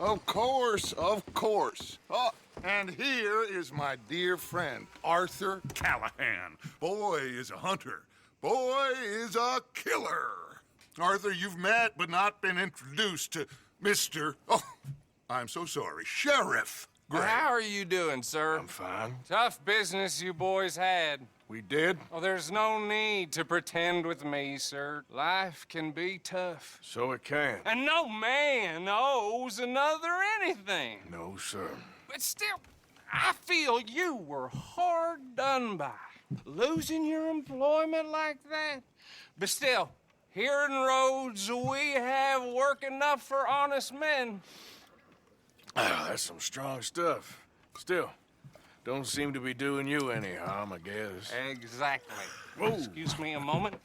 Of course, of course. Oh, and here is my dear friend, Arthur Callahan. Boy is a hunter. Boy is a killer. Arthur, you've met but not been introduced to Mr. Oh, I'm so sorry, Sheriff Gray. How are you doing, sir? I'm fine. Tough business you boys had. We did? Oh, there's no need to pretend with me, sir. Life can be tough. So it can. And no man owes another anything. No, sir. But still, I feel you were hard done by. Losing your employment like that. But still, here in Rhodes, we have work enough for honest men. Oh, that's some strong stuff. Still, don't seem to be doing you any harm, I guess. Exactly. Whoa. Excuse me a moment.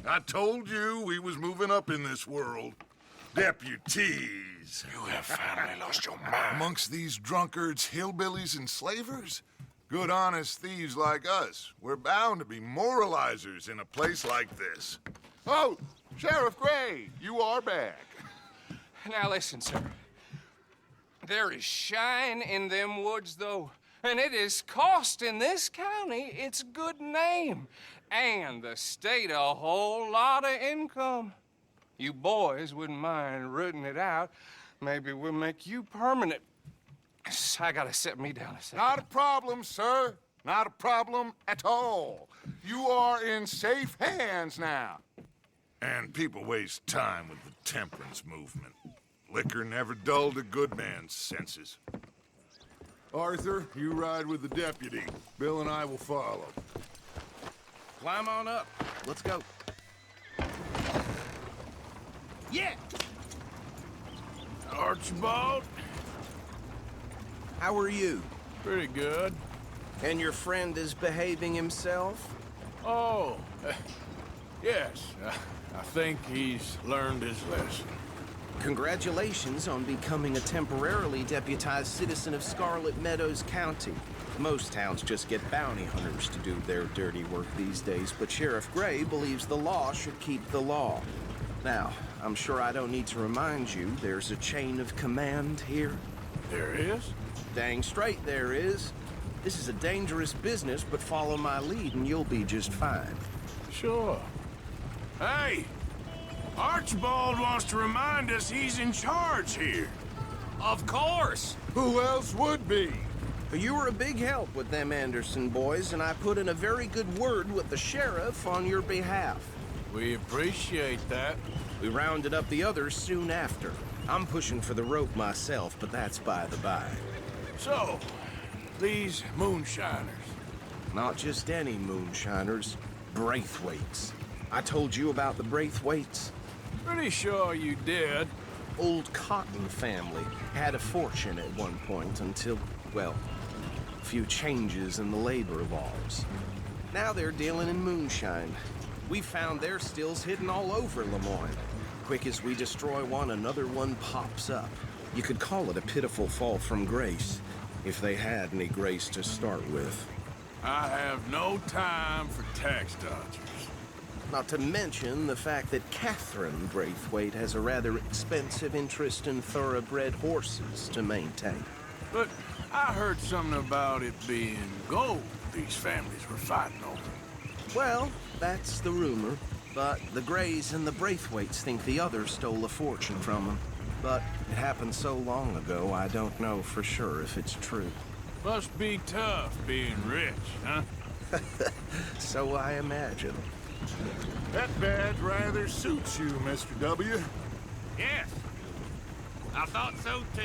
I told you we was moving up in this world. Deputies. You have finally lost your mind. Amongst these drunkards, hillbillies, and slavers? Good, honest thieves like us. We're bound to be moralizers in a place like this. Oh, Sheriff Gray, you are back. Now listen, sir. There is shine in them woods, though, and it is costing this county its good name and the state a whole lot of income. You boys wouldn't mind rooting it out. Maybe we'll make you permanent. I gotta set me down a second. Not a problem, sir. Not a problem at all. You are in safe hands now. And people waste time with the temperance movement. Liquor never dulled a good man's senses. Arthur, you ride with the deputy. Bill and I will follow. Climb on up. Let's go. Yeah! Archibald? How are you? Pretty good. And your friend is behaving himself? Oh, yes. I think he's learned his lesson. Congratulations on becoming a temporarily deputized citizen of Scarlet Meadows County. Most towns just get bounty hunters to do their dirty work these days, but Sheriff Gray believes the law should keep the law. Now, I'm sure I don't need to remind you there's a chain of command here. There is? Dang straight there is. This is a dangerous business, but follow my lead and you'll be just fine. Sure. Hey! Archibald wants to remind us he's in charge here. Of course! Who else would be? You were a big help with them Anderson boys, and I put in a very good word with the sheriff on your behalf. We appreciate that. We rounded up the others soon after. I'm pushing for the rope myself, but that's by the by. So, these moonshiners. Not just any moonshiners, Braithwaites. I told you about the Braithwaites? Pretty sure you did. Old Cotton family had a fortune at one point until, well, a few changes in the labor laws. Now they're dealing in moonshine. We found their stills hidden all over Lemoyne. Quick as we destroy one, another one pops up. You could call it a pitiful fall from grace, if they had any grace to start with. I have no time for tax dodgers. Not to mention the fact that Catherine Braithwaite has a rather expensive interest in thoroughbred horses to maintain. But I heard something about it being gold these families were fighting over. Well, that's the rumor. But the Grays and the Braithwaites think the others stole a fortune from them. But it happened so long ago, I don't know for sure if it's true. Must be tough being rich, huh? So I imagine. That badge rather suits you, Mr. W. Yes. I thought so, too.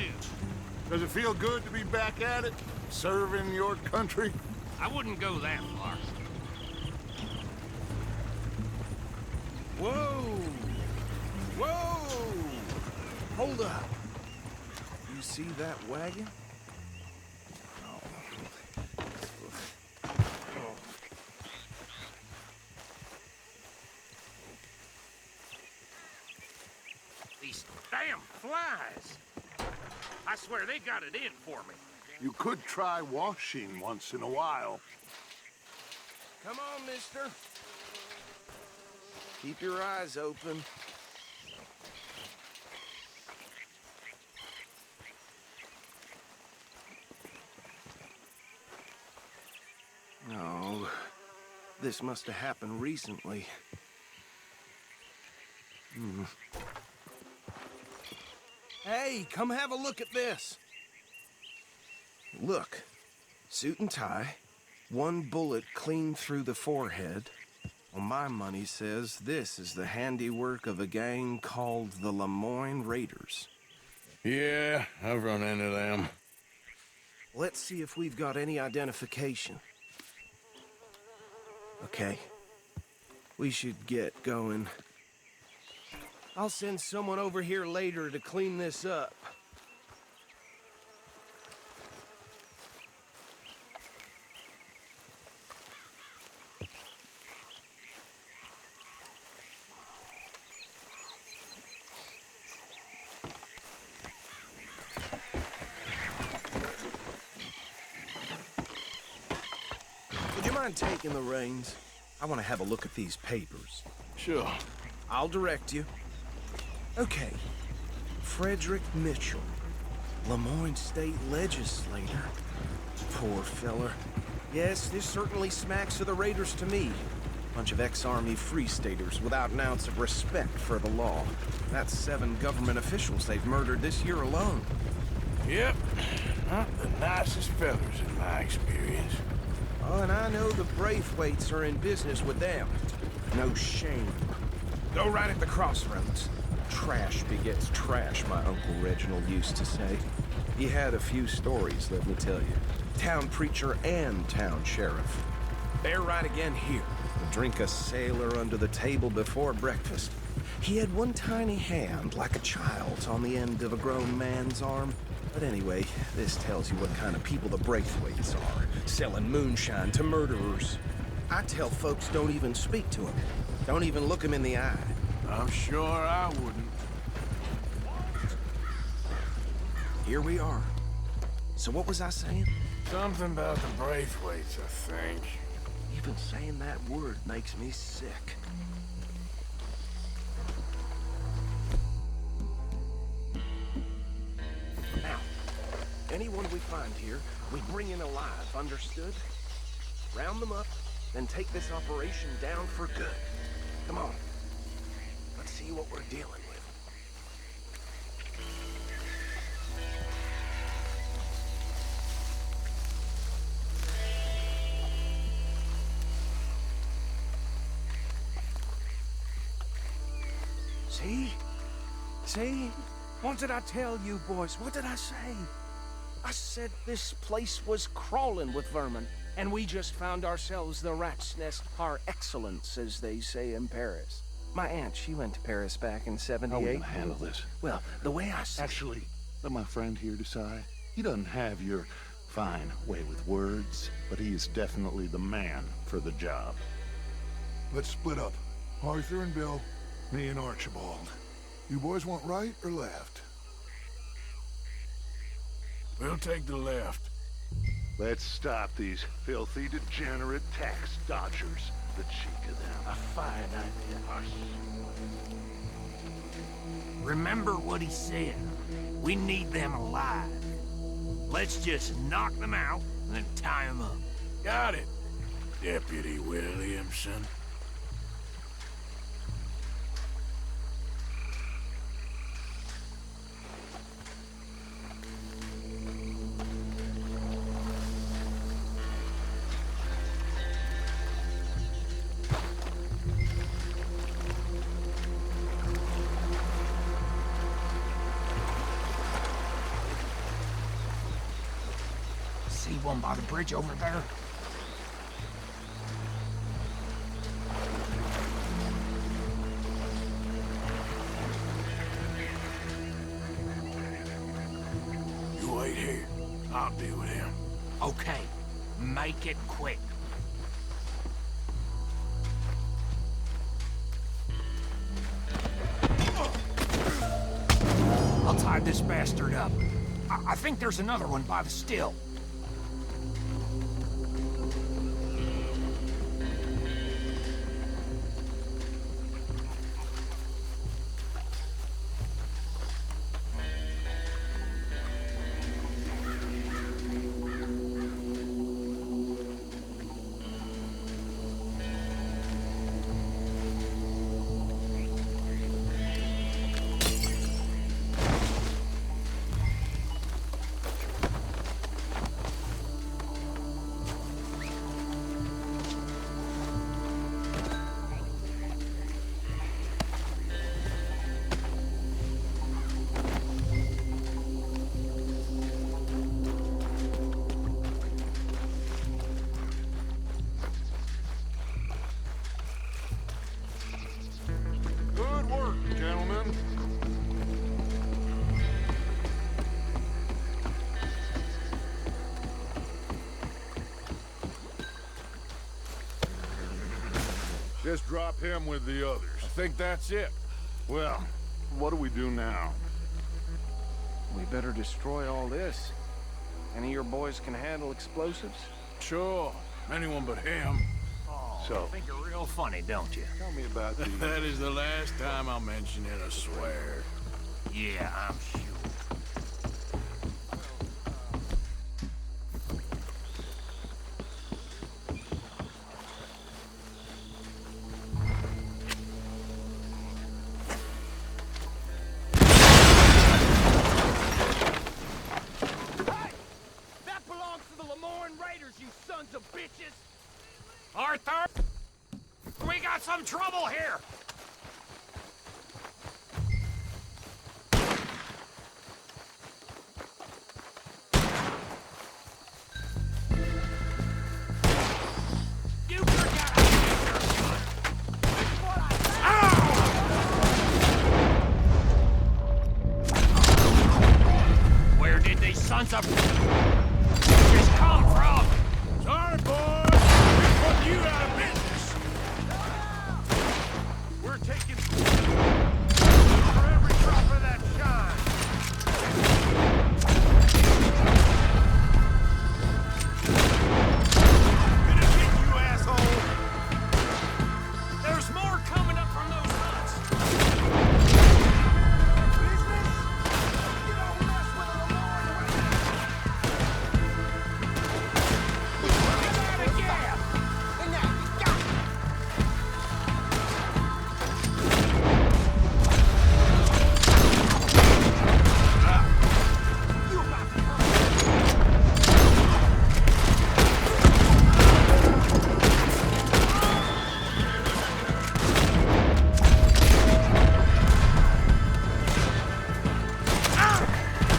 Does it feel good to be back at it, serving your country? I wouldn't go that far. Whoa! Whoa! Hold up. You see that wagon? These damn flies. I swear they got it in for me. You could try washing once in a while. Come on, mister. Keep your eyes open. Oh, this must have happened recently. Hey, come have a look at this. Look, suit and tie, one bullet clean through the forehead. Well, my money says this is the handiwork of a gang called the Lemoyne Raiders. Yeah, I've run into them. Let's see if we've got any identification. Okay. We should get going. I'll send someone over here later to clean this up. Would you mind taking the reins? I want to have a look at these papers. Sure. I'll direct you. Okay. Frederick Mitchell, Lemoyne State Legislator. Poor feller. Yes, this certainly smacks of the Raiders to me. Bunch of ex-Army Free Staters without an ounce of respect for the law. That's 7 government officials they've murdered this year alone. Yep. Not the nicest fellas in my experience. Oh, and I know the Braithwaites are in business with them. No shame. Go right at the crossroads. Trash begets trash, my Uncle Reginald used to say. He had a few stories, let me tell you. Town preacher and town sheriff. They're right again here. Would drink a sailor under the table before breakfast. He had one tiny hand, like a child's, on the end of a grown man's arm. But anyway, this tells you what kind of people the Braithwaites are. Selling moonshine to murderers. I tell folks don't even speak to them. Don't even look them in the eye. I'm sure I wouldn't. Here we are. So what was I saying? Something about the Braithwaites, I think. Even saying that word makes me sick. Now, anyone we find here, we bring in alive, understood? Round them up, then take this operation down for good. Come on. Let's see what we're dealing with. See? See? What did I tell you, boys? What did I say? I said this place was crawling with vermin, and we just found ourselves the rat's nest par excellence, as they say in Paris. My aunt, she went to Paris back in '78. How are we gonna handle this? Well, the way I see Actually, let my friend here decide. He doesn't have your fine way with words, but he is definitely the man for the job. Let's split up. Arthur and Bill, me and Archibald. You boys want right or left? We'll take the left. Let's stop these filthy, degenerate tax dodgers. The cheek of them. A fine idea. Remember what he said. We need them alive. Let's just knock them out and then tie them up. Got it, Deputy Williamson. See one by the bridge over there? You wait here. I'll deal with him. Okay, make it quick. I'll tie this bastard up. I think there's another one by the still. Just drop him with the others. I think that's it. Well, what do we do now? We better destroy all this. Any of your boys can handle explosives? Sure. Anyone but him. So, You think you're real funny, don't you? tell me about the... That is the last time I'll mention it, I swear. Yeah, I'm sure. Arthur! We got some trouble here! You forgot how to use your gun! Ow! Where did these sons of bitches come from? Sorry, boys. We're putting you out of business. We're taking for every drop of that shine. Gonna get you, asshole. There's more coming up from those huts. Business? You don't mess with the Lord. Get out of gas.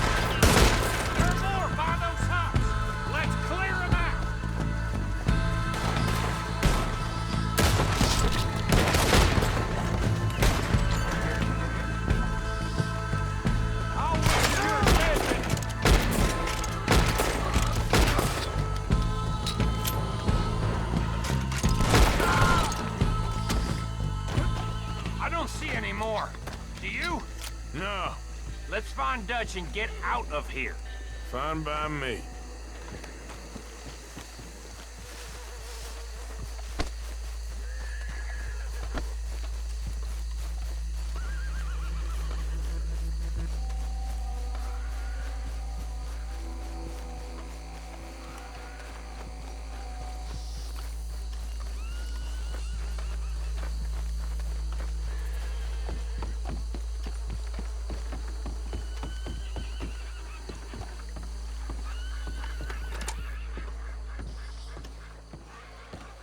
There are more by those huts. Let's clear them out. I'll wait your visit. I don't see any more. Do you? No, Let's find Dutch and get out of here. fine by me.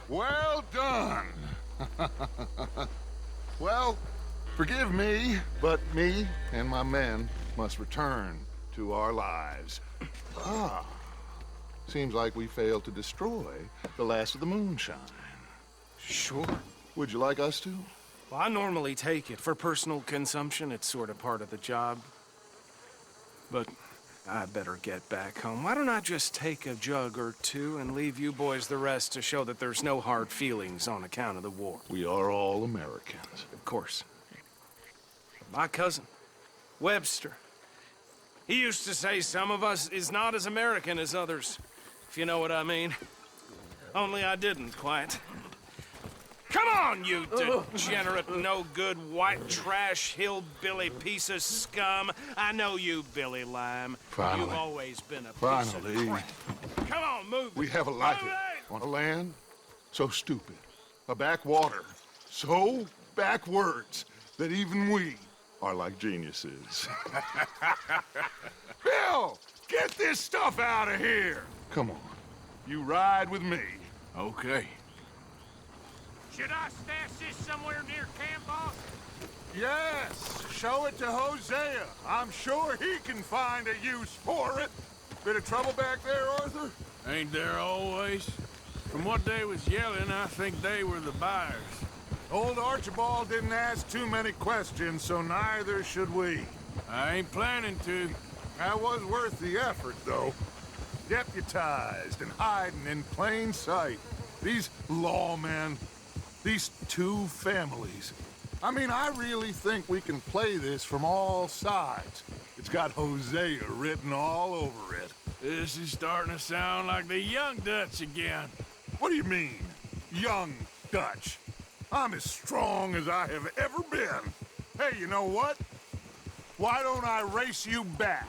Well done. Well, forgive me, but me and my men must return to our lives. Ah, seems like we failed to destroy the last of the moonshine. Sure. Would you like us to? Well, I normally take it. For personal consumption, it's sort of part of the job. But I better get back home. Why don't I just take a jug or two and leave you boys the rest to show that there's no hard feelings on account of the war? We are all Americans. Of course. My cousin, Webster, he used to say some of us is not as American as others, if you know what I mean. Only I didn't quite. Come on, you degenerate, no-good, white trash, hillbilly piece of scum. I know you, Billy Lime. Finally. You've always been a piece Finally. of crap. Come on, move We it. have a life Move it. on a land so stupid, a backwater so backwards that even we are like geniuses. Bill, get this stuff out of here. Come on, you ride with me. Okay. Should I stash this somewhere near camp, boss? Yes, show it to Hosea. I'm sure he can find a use for it. Bit of trouble back there, Arthur? Ain't there always? From what they was yelling, I think they were the buyers. Old Archibald didn't ask too many questions, so neither should we. I ain't planning to. That was worth the effort, though. Deputized and hiding in plain sight. These lawmen, These two families. I mean, I really think we can play this from all sides. It's got Hosea written all over it. This is starting to sound like the Young Dutch again. What do you mean, young Dutch? I'm as strong as I have ever been. Hey, you know what? Why don't I race you back?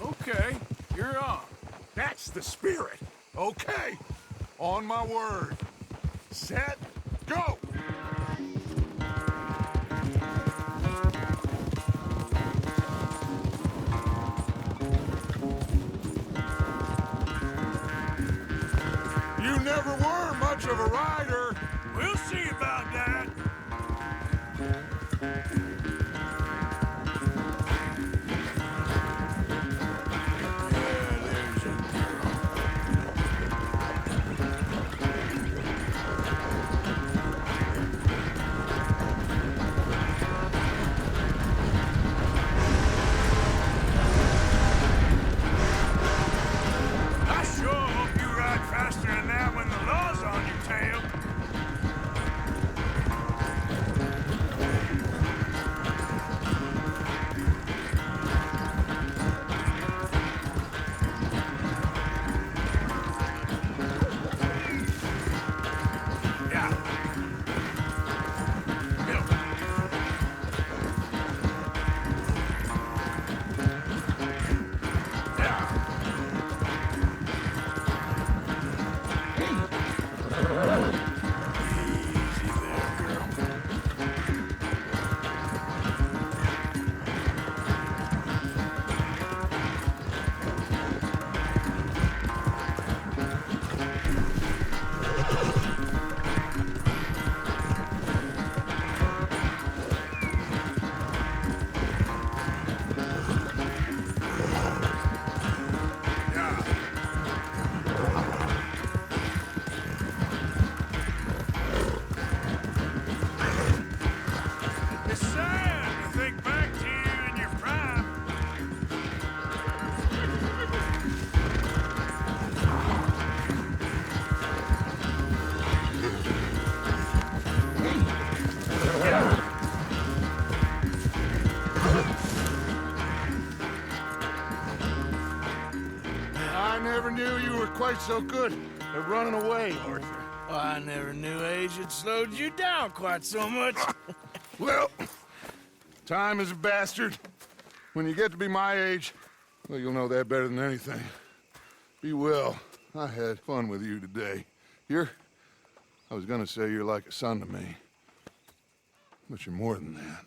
Okay, you're on. That's the spirit. Okay, on my word. Set, go! You never were much of a rider. We'll see about that. I sure hope you ride faster than that when the law's on your tail. Yeah. Bill. Yeah. Easy there, girl. Yeah. It's sad to think back to you in your prime. I never knew you were quite so good at running away, Arthur. I never knew age had slowed you down quite so much. Well, time is a bastard. When you get to be my age, well, you'll know that better than anything. Be well. I had fun with you today. I was gonna say you're like a son to me. But you're more than that.